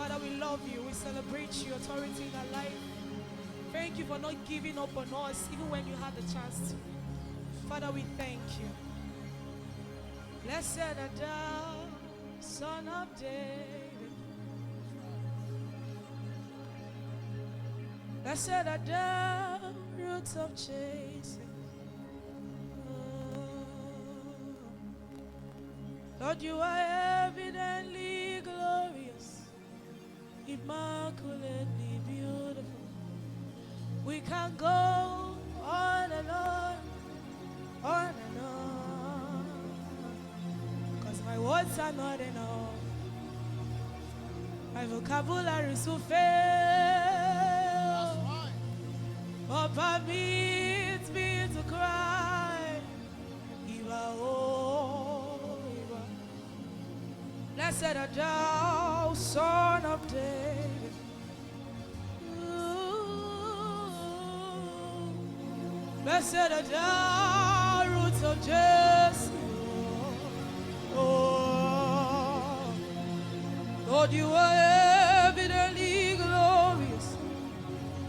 Father, we love you. We celebrate your authority in our life. Thank you for not giving up on us even when you had the chance to. Father, we thank you. Blessed art thou, Son of David. Blessed art thou, Roots of Jesse. Lord, you are evidently glorious, immaculately beautiful. We can go on and on, because my words are not enough. My vocabulary is to fail. But permit me to cry, Iba, oh, Iba. Blessed art thou, Son of David. Blessed art thou, Roots of Jesse. Oh, Lord, you are evidently glorious,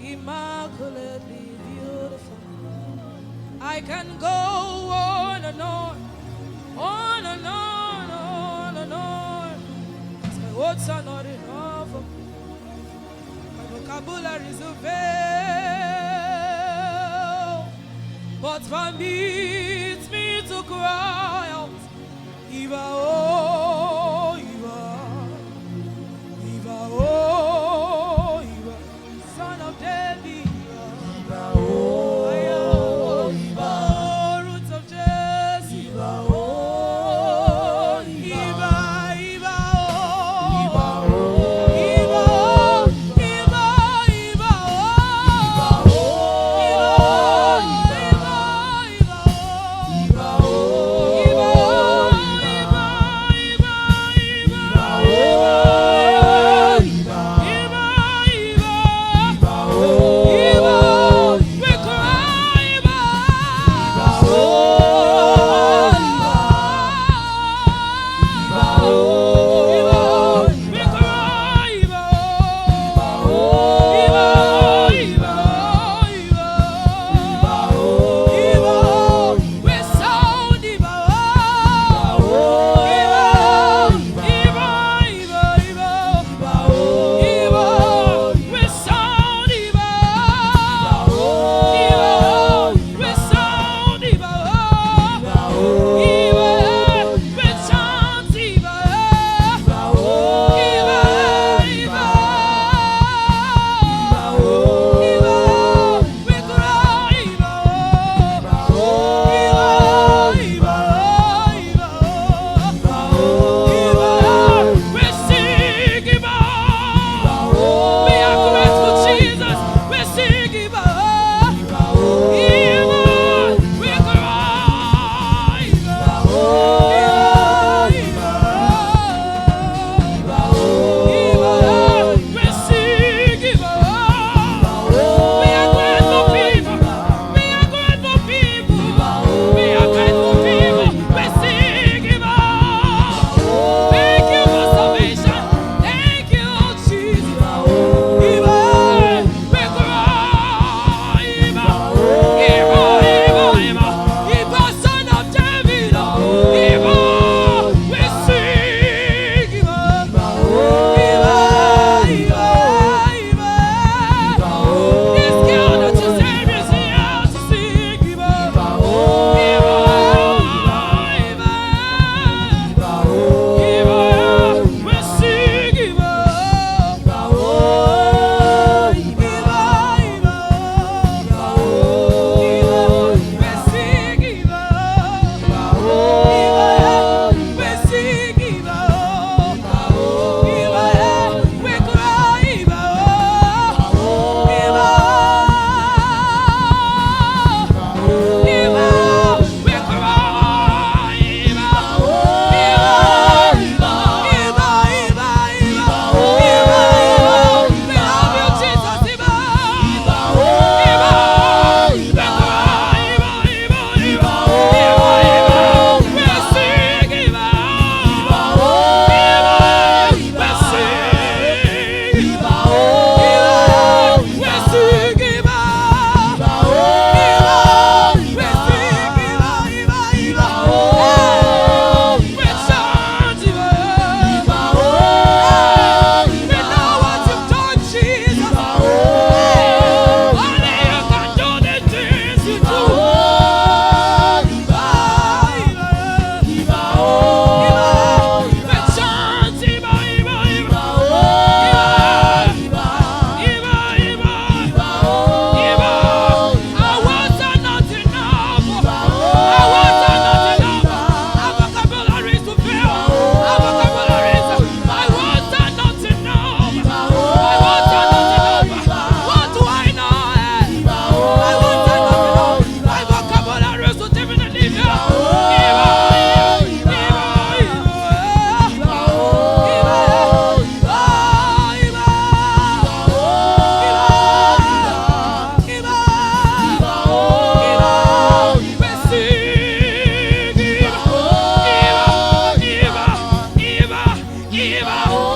immaculately beautiful. I can go on and on, on and on, on and on. 'Cause my words are not enough. My vocabulary is a veil. But permit me to cry out, Iba, oh, Iba, Iba, oh, Iba, Son of David, Iba, oh, Iba, oh, Roots of Jesse, Iba, oh, Iba, Iba, oh, Iba, oh, Iba, Iba, Iba, oh, Iba, Iba, oh, Iba, oh, Iba, oh, Iba, give a